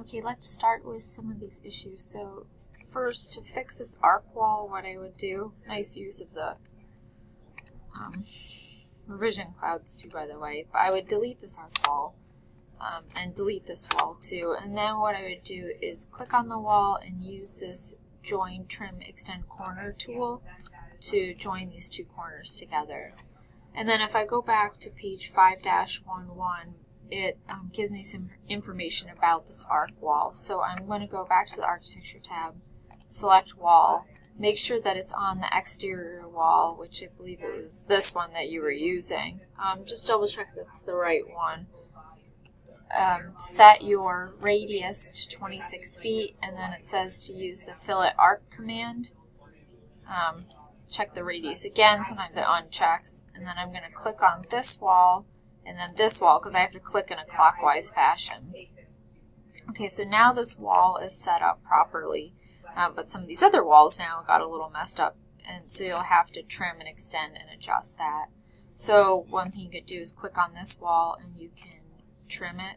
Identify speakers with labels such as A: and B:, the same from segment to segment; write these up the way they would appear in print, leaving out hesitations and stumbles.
A: Okay, let's start with some of these issues. So first, to fix this arc wall, what I would do, nice use of the revision clouds too, by the way, but I would delete this arc wall and delete this wall too. And then what I would do is click on the wall and use this join, trim, extend corner tool to join these two corners together. And then if I go back to page 5-11, it gives me some information about this arc wall. So I'm going to go back to the architecture tab, select wall, make sure that it's on the exterior wall, which I believe it was this one that you were using. Just double check that's the right one. Set your radius to 26 feet, and then it says to use the fillet arc command. Check the radius again, sometimes it unchecks, and then I'm going to click on this wall and then this wall because I have to click in a clockwise fashion. Okay, so now this wall is set up properly, but some of these other walls now got a little messed up, and so you'll have to trim and extend and adjust that. So one thing you could do is click on this wall and you can trim it.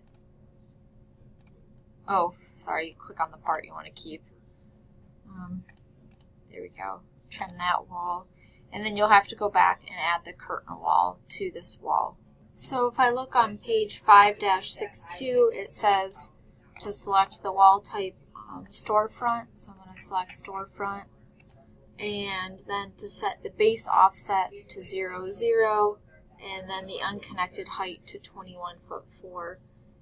A: Oh, sorry, click on the part you want to keep. There we go. Trim that wall, and then you'll have to go back and add the curtain wall to this wall. So if I look on page 5-62, it says to select the wall type storefront, so I'm going to select storefront, and then to set the base offset to 0, 0, and then the unconnected height to 21'4".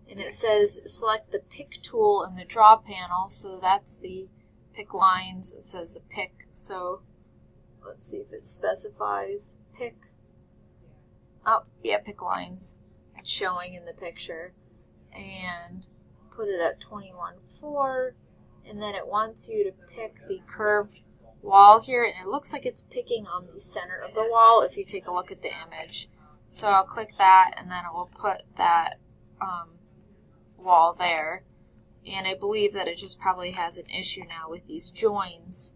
A: And it says select the pick tool in the draw panel, so that's the pick lines. It says the pick, so let's see if it specifies pick. Oh, yeah, pick lines. It's showing in the picture. And put it at 21'4", and then it wants you to pick the curved wall here, and it looks like it's picking on the center of the wall if you take a look at the image. So I'll click that, and then it will put that wall there. And I believe that it just probably has an issue now with these joins.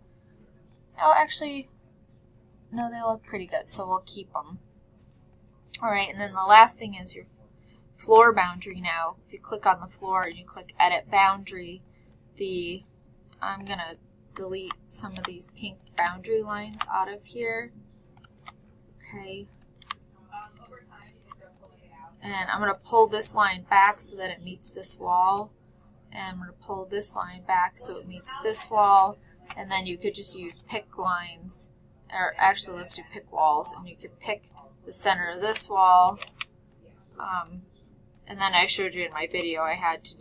A: Oh, actually, no, they look pretty good, so we'll keep them. Alright, and then the last thing is your floor boundary now. If you click on the floor and you click Edit Boundary, I'm going to delete some of these pink boundary lines out of here. Okay. And I'm going to pull this line back so that it meets this wall. And I'm going to pull this line back so it meets this wall. And then you could just use pick lines. Or actually, let's do pick walls. And you could pick the center of this wall. And then I showed you in my video I had to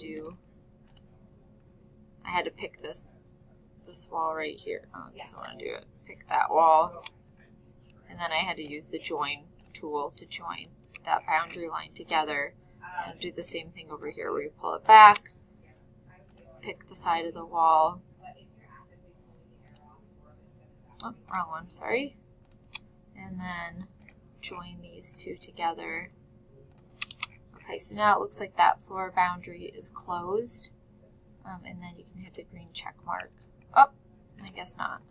A: pick this wall right here. Oh, it doesn't want to do it. Pick that wall. And then I had to use the join tool to join that boundary line together. And do the same thing over here where you pull it back, pick the side of the wall. Oh, wrong one, sorry. And then join these two together. Okay, so now it looks like that floor boundary is closed. And then you can hit the green check mark. Oh, I guess not.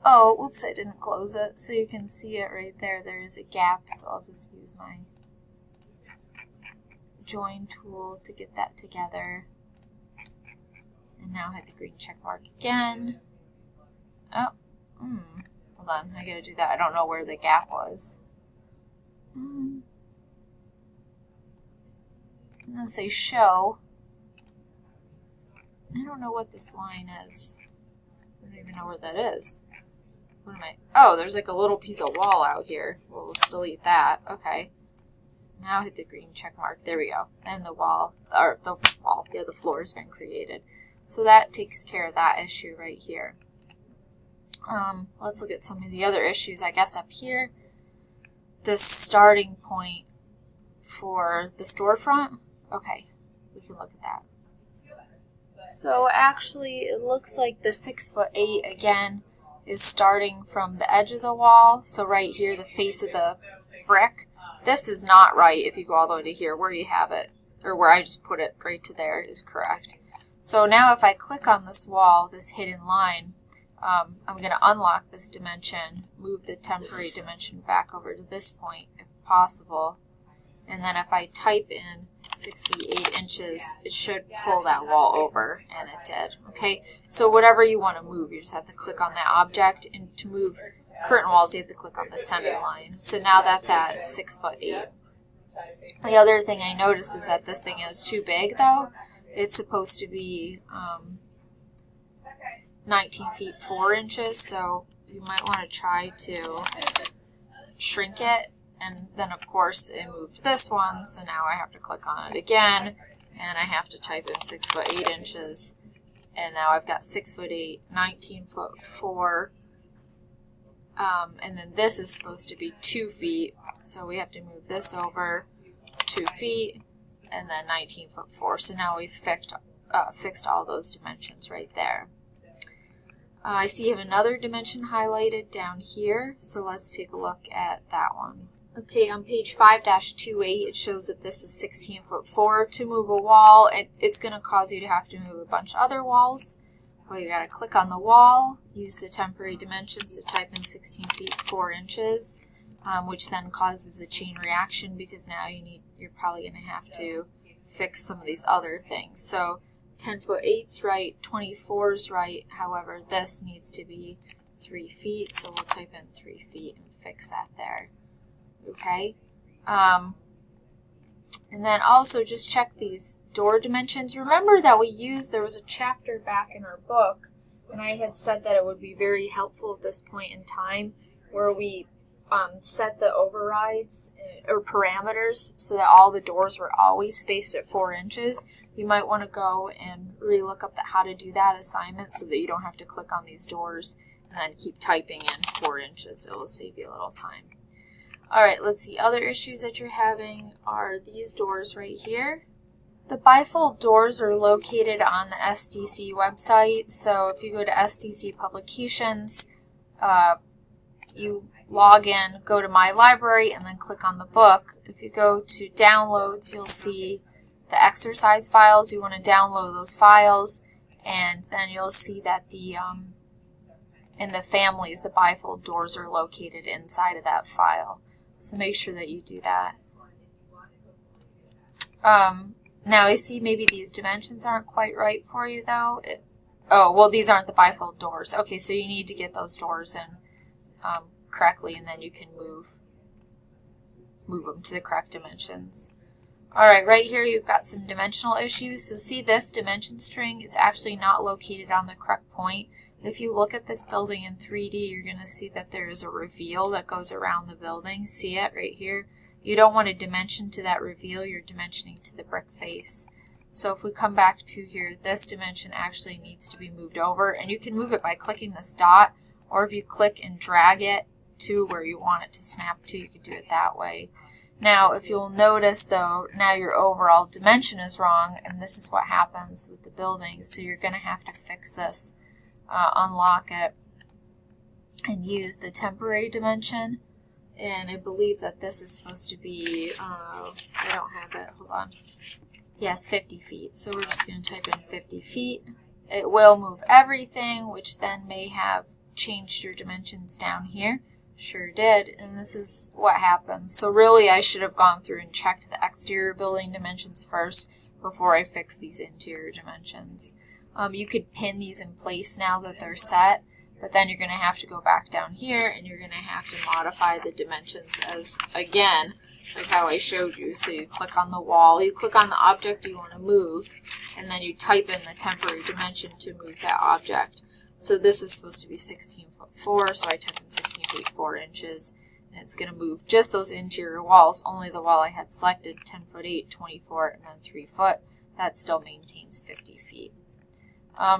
A: Oh, oops, I didn't close it. So you can see it right there. There is a gap, so I'll just use my join tool to get that together. And now hit the green check mark again. Oh, hold on, I gotta do that. I don't know where the gap was. I'm gonna say show. I don't know what this line is. I don't even know where that is. What am I? Oh, there's like a little piece of wall out here. Well, let's delete that. Okay. Now hit the green check mark. There we go. And the floor has been created. So that takes care of that issue right here. Let's look at some of the other issues, I guess, up here. The starting point for the storefront. Okay, we can look at that. So actually, it looks like the 6'8" again is starting from the edge of the wall. So right here, the face of the brick. This is not right if you go all the way to here. Where you have it, or where I just put it right to there, is correct. So now if I click on this wall, this hidden line, I'm going to unlock this dimension, move the temporary dimension back over to this point if possible. And then if I type in 6 feet 8 inches, it should pull that wall over, and it did. Okay, so whatever you want to move, you just have to click on that object, and to move curtain walls, you have to click on the center line. So now that's at 6 foot 8. The other thing I noticed is that this thing is too big, though. It's supposed to be 19 feet 4 inches, so you might want to try to shrink it. And then, of course, it moved this one, so now I have to click on it again, and I have to type in 6 foot 8 inches, and now I've got 6 foot 8, 19 foot 4, and then this is supposed to be 2 feet, so we have to move this over 2 feet, and then 19 foot 4. So now we've fixed all those dimensions right there. I see you have another dimension highlighted down here, so let's take a look at that one. Okay, on page 5-28, it shows that this is 16 foot 4. To move a wall, it's going to cause you to have to move a bunch of other walls. Well, you got to click on the wall, use the temporary dimensions to type in 16 feet 4 inches, which then causes a chain reaction because now you're probably going to have to fix some of these other things. So 10 foot 8's right, 24 is right. However, this needs to be 3 feet, so we'll type in 3 feet and fix that there. Okay, and then also just check these door dimensions. Remember that there was a chapter back in our book, and I had said that it would be very helpful at this point in time where we set the overrides or parameters so that all the doors were always spaced at 4 inches. You might want to go and re-look up how to do that assignment so that you don't have to click on these doors and then keep typing in 4 inches. It will save you a little time. Alright, let's see. Other issues that you're having are these doors right here. The bifold doors are located on the SDC website, so if you go to SDC Publications, you log in, go to My Library, and then click on the book. If you go to Downloads, you'll see the exercise files. You want to download those files, and then you'll see that in the families, the bifold doors are located inside of that file. So make sure that you do that. Now I see maybe these dimensions aren't quite right for you though. These aren't the bifold doors. Okay, so you need to get those doors in correctly, and then you can move them to the correct dimensions. Alright, right here you've got some dimensional issues. So see this dimension string, it's actually not located on the correct point. If you look at this building in 3D, you're going to see that there is a reveal that goes around the building. See it right here? You don't want to dimension to that reveal, you're dimensioning to the brick face. So if we come back to here, this dimension actually needs to be moved over, and you can move it by clicking this dot, or if you click and drag it to where you want it to snap to, you can do it that way. Now, if you'll notice though, now your overall dimension is wrong, and this is what happens with the building, so you're going to have to fix this. Unlock it and use the temporary dimension, and I believe that this is supposed to be I don't have it, hold on, yes, 50 feet, so we're just going to type in 50 feet. It will move everything, which then may have changed your dimensions down here. Sure did, and this is what happens. So really I should have gone through and checked the exterior building dimensions first before I fix these interior dimensions. You could pin these in place now that they're set, but then you're going to have to go back down here and you're going to have to modify the dimensions as, again, like how I showed you. So you click on the wall, you click on the object you want to move, and then you type in the temporary dimension to move that object. So this is supposed to be 16 foot 4, so I type in 16 feet 4 inches, and it's going to move just those interior walls, only the wall I had selected, 10 foot 8, 24, and then 3 foot. That still maintains 50 feet.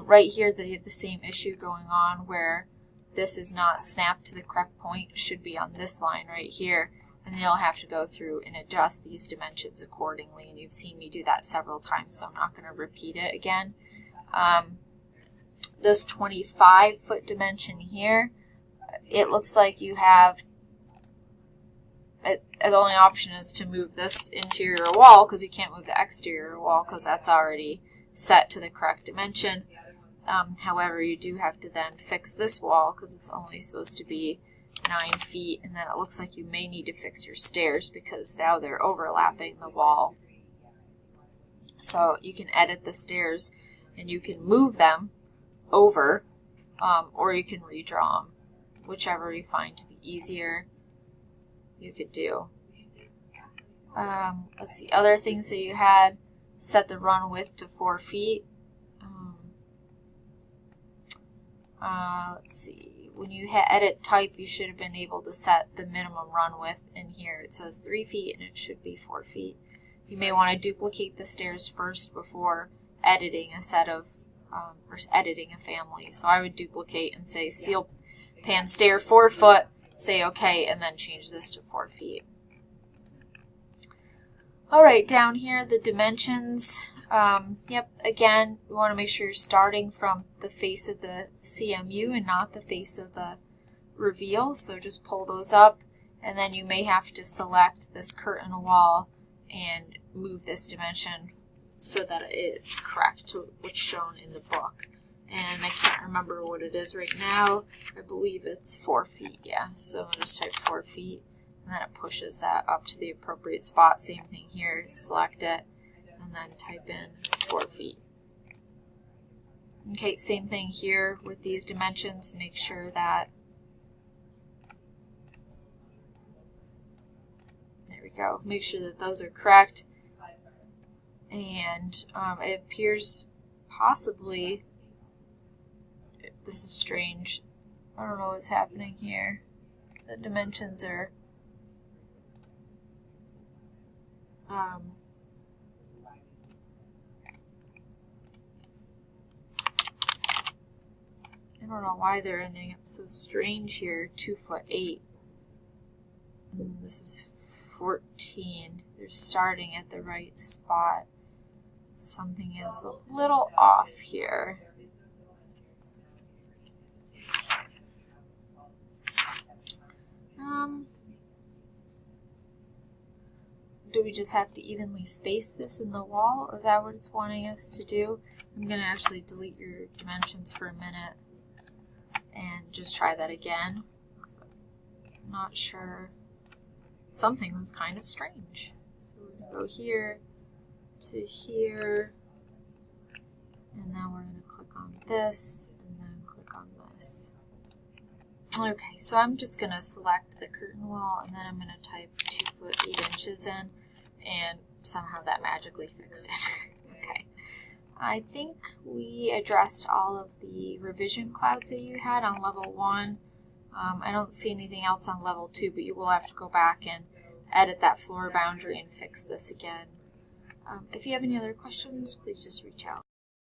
A: Right here, you have the same issue going on where this is not snapped to the correct point. It should be on this line right here, and then you'll have to go through and adjust these dimensions accordingly, and you've seen me do that several times, so I'm not going to repeat it again. This 25 foot dimension here, it looks like you have, the only option is to move this interior wall because you can't move the exterior wall because that's already set to the correct dimension. However, you do have to then fix this wall because it's only supposed to be 9 feet, and then it looks like you may need to fix your stairs because now they're overlapping the wall. So you can edit the stairs and you can move them over, or you can redraw them, whichever you find to be easier you could do. Let's see, other things that you had: set the run width to 4 feet. Let's see, when you hit edit type, you should have been able to set the minimum run width in here. It says 3 feet and it should be 4 feet. You may want to duplicate the stairs first before editing a set of, or editing a family. So I would duplicate and say seal pan stair 4 foot, say OK, and then change this to 4 feet. Alright, down here, the dimensions. Yep, again, you want to make sure you're starting from the face of the CMU and not the face of the reveal. So just pull those up, and then you may have to select this curtain wall and move this dimension so that it's correct to what's shown in the book. And I can't remember what it is right now. I believe it's 4 feet, yeah. So I'll just type 4 feet. And then it pushes that up to the appropriate spot. Same thing here, select it, and then type in 4 feet. Okay, same thing here with these dimensions. Make sure that, there we go, make sure that those are correct. And it appears possibly, this is strange, I don't know what's happening here. The dimensions are I don't know why they're ending up so strange here. 2'8". And this is 14. They're starting at the right spot. Something is a little off here. Do we just have to evenly space this in the wall? Is that what it's wanting us to do? I'm going to actually delete your dimensions for a minute and just try that again, because I'm not sure. Something was kind of strange. So we're going to go here to here, and then we're going to click on this, and then click on this. Okay, so I'm just going to select the curtain wall, and then I'm going to type 2 foot 8 inches in, and somehow that magically fixed it. Okay, I think we addressed all of the revision clouds that you had on level 1. I don't see anything else on level 2, but you will have to go back and edit that floor boundary and fix this again. If you have any other questions, please just reach out.